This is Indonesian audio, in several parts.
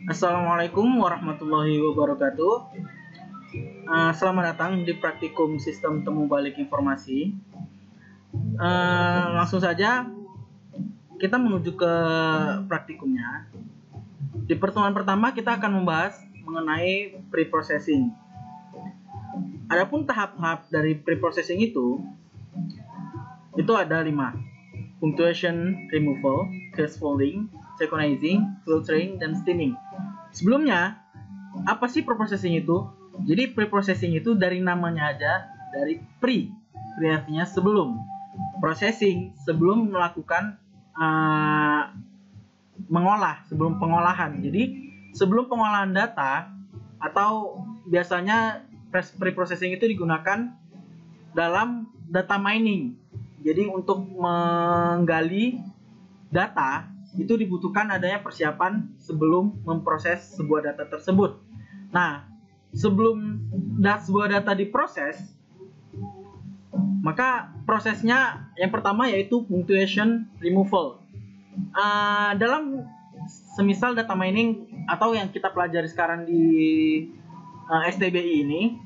Assalamualaikum warahmatullahi wabarakatuh. Selamat datang di Praktikum Sistem Temu Balik Informasi. Langsung saja kita menuju ke praktikumnya. Di pertemuan pertama kita akan membahas mengenai pre-processing. Adapun tahap-tahap dari pre-processing itu ada 5. Punctuation removal, scaffolding, synchronizing, filtering, dan stemming. Sebelumnya, apa sih pre-processing itu? Jadi pre-processing itu dari namanya aja, dari pre artinya sebelum. Processing, sebelum melakukan mengolah, sebelum pengolahan. Jadi, sebelum pengolahan data, atau biasanya pre-processing itu digunakan dalam data mining. Jadi untuk menggali data itu dibutuhkan adanya persiapan sebelum memproses sebuah data tersebut. Nah, sebelum sebuah data diproses, maka prosesnya yang pertama yaitu punctuation removal. Dalam semisal data mining atau yang kita pelajari sekarang di STBI ini,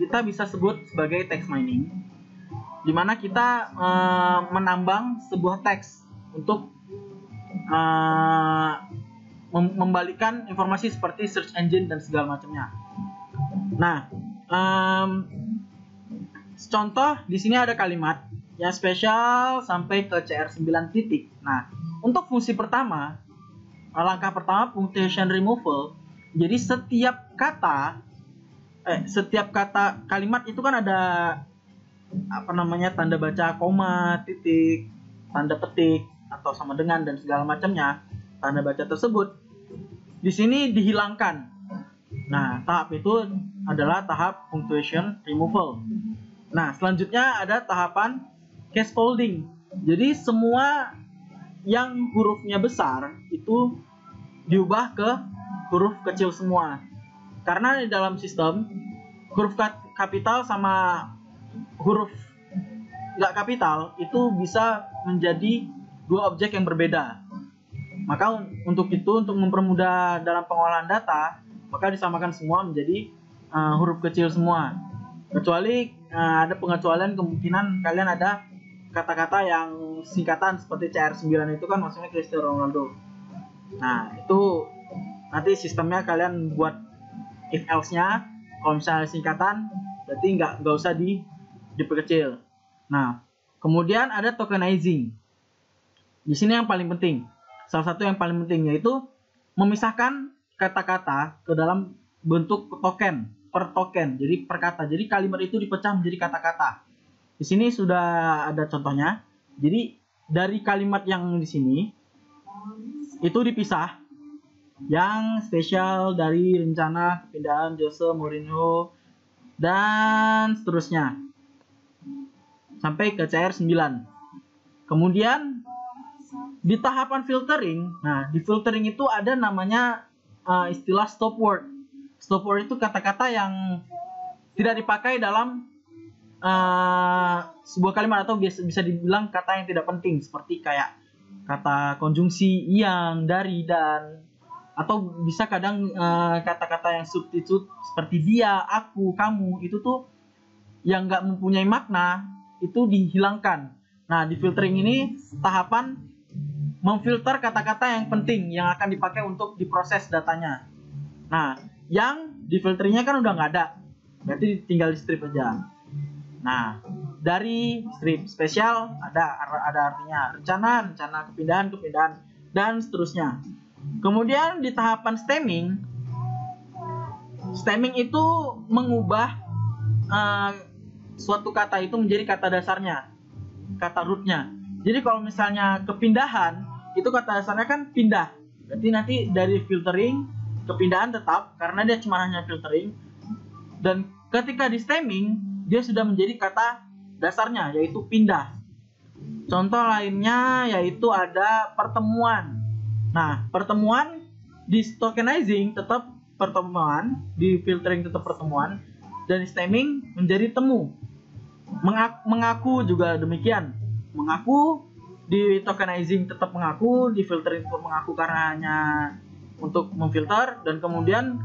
kita bisa sebut sebagai text mining, di mana kita menambang sebuah teks untuk membalikan informasi seperti search engine dan segala macamnya. Nah, contoh di sini ada kalimat yang spesial sampai ke CR9 titik. Nah, untuk fungsi pertama, langkah pertama punctuation removal. Jadi setiap kata kalimat itu kan ada tanda baca koma, titik, tanda petik atau sama dengan dan segala macamnya. Tanda baca tersebut di sini dihilangkan. Nah, tahap itu adalah tahap punctuation removal. Nah, selanjutnya ada tahapan scaffolding. Jadi semua yang hurufnya besar itu diubah ke huruf kecil semua. Karena di dalam sistem huruf kapital sama huruf nggak kapital itu bisa menjadi dua objek yang berbeda. Maka untuk mempermudah dalam pengolahan data, maka disamakan semua menjadi huruf kecil semua. Kecuali ada pengecualian, kemungkinan kalian ada kata-kata yang singkatan seperti CR9 itu kan maksudnya Cristiano Ronaldo. Nah, itu nanti sistemnya kalian buat if else-nya. Kalau misalnya singkatan berarti nggak usah diperkecil. Nah, kemudian ada tokenizing. Di sini yang paling penting, salah satu yang paling penting yaitu memisahkan kata-kata ke dalam bentuk token, per token, jadi per kata. Jadi kalimat itu dipecah menjadi kata-kata. Di sini sudah ada contohnya. Jadi dari kalimat yang di sini itu dipisah. Yang spesial dari rencana kepindahan Jose Mourinho dan seterusnya sampai ke CR9. Kemudian di tahapan filtering, nah di filtering itu ada namanya istilah stop word. Stop word itu kata-kata yang tidak dipakai dalam sebuah kalimat atau bisa dibilang kata yang tidak penting, seperti kayak kata konjungsi yang, dari, dan, atau bisa kadang kata-kata yang substitute seperti dia, aku, kamu, itu tuh yang nggak mempunyai makna itu dihilangkan. Nah, di filtering ini tahapan memfilter kata-kata yang penting yang akan dipakai untuk diproses datanya. Nah, yang di filteringnya kan udah nggak ada, berarti tinggal di strip aja. Nah, dari strip spesial ada artinya rencana kepindahan dan seterusnya. Kemudian di tahapan stemming itu mengubah suatu kata itu menjadi kata dasarnya, kata rootnya. Jadi kalau misalnya kepindahan itu kata dasarnya kan pindah, berarti nanti dari filtering kepindahan tetap karena dia cuma hanya filtering, dan ketika di stemming dia sudah menjadi kata dasarnya yaitu pindah. Contoh lainnya yaitu ada pertemuan. Nah, pertemuan di tokenizing tetap pertemuan, di filtering tetap pertemuan, dan di stemming menjadi temu. Mengaku juga demikian. Mengaku di tokenizing tetap mengaku, di filtering tetap mengaku karena hanya untuk memfilter, dan kemudian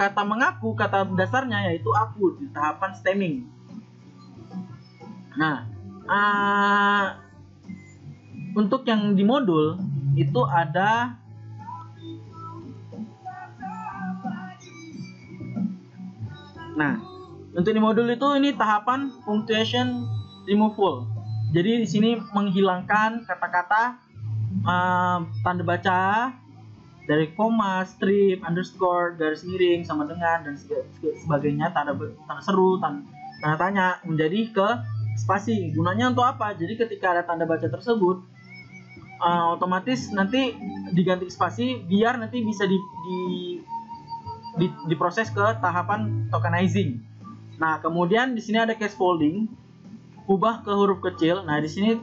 kata mengaku, kata dasarnya yaitu aku di tahapan stemming. Nah, untuk yang di modul itu ada untuk di modul itu ini tahapan punctuation removal. Jadi di sini menghilangkan kata-kata tanda baca dari koma, strip, underscore, garis miring, sama dengan, dan sebagainya, tanda seru, tanda tanya, menjadi ke spasi. Gunanya untuk apa? Jadi ketika ada tanda baca tersebut, otomatis nanti diganti spasi biar nanti bisa diproses ke tahapan tokenizing. Nah, kemudian di sini ada case folding, ubah ke huruf kecil. Nah, di sini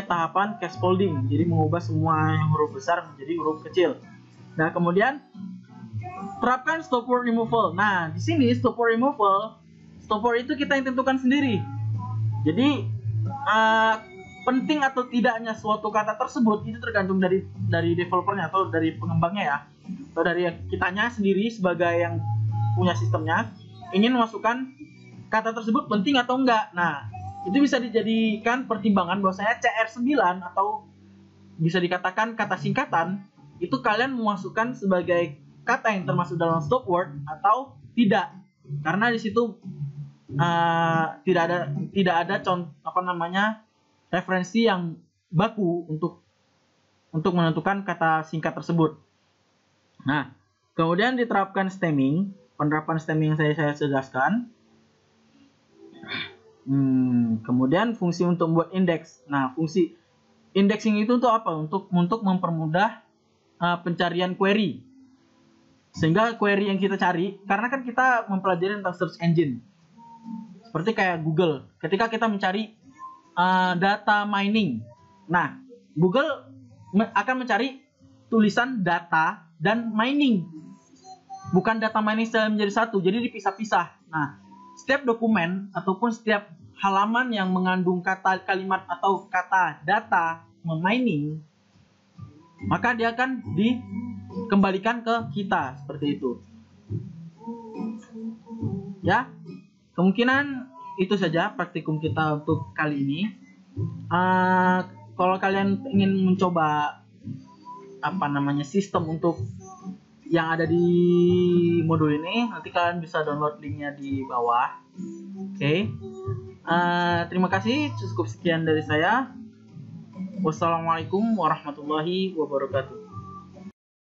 tahapan case folding, jadi mengubah semua yang huruf besar menjadi huruf kecil. Nah, kemudian terapkan stop word removal. Nah, di sini stop word removal, stop word itu kita yang tentukan sendiri. Jadi penting atau tidaknya suatu kata tersebut itu tergantung dari developernya atau dari pengembangnya ya, atau dari kitanya sendiri sebagai yang punya sistemnya ingin memasukkan kata tersebut penting atau enggak. Nah, itu bisa dijadikan pertimbangan bahwasanya CR9 atau bisa dikatakan kata singkatan itu kalian memasukkan sebagai kata yang termasuk dalam stop word atau tidak, karena di situ tidak ada referensi yang baku untuk menentukan kata singkat tersebut. Nah, kemudian diterapkan stemming. Penerapan stemming yang saya jelaskan. Kemudian fungsi untuk membuat indeks. Nah, fungsi indexing itu untuk apa? Untuk mempermudah pencarian query. Sehingga query yang kita cari, karena kan kita mempelajari tentang search engine. Seperti kayak Google. Ketika kita mencari data mining. Nah, Google akan mencari tulisan data dan mining. Bukan data mining secara menjadi satu, jadi dipisah-pisah. Nah, setiap dokumen ataupun setiap halaman yang mengandung kata kalimat atau kata data mining, maka dia akan dikembalikan ke kita seperti itu. Ya, kemungkinan itu saja praktikum kita untuk kali ini. Kalau kalian ingin mencoba sistem untuk yang ada di modul ini, nanti kalian bisa download linknya di bawah. Oke. Terima kasih, cukup sekian dari saya. Wassalamualaikum warahmatullahi wabarakatuh.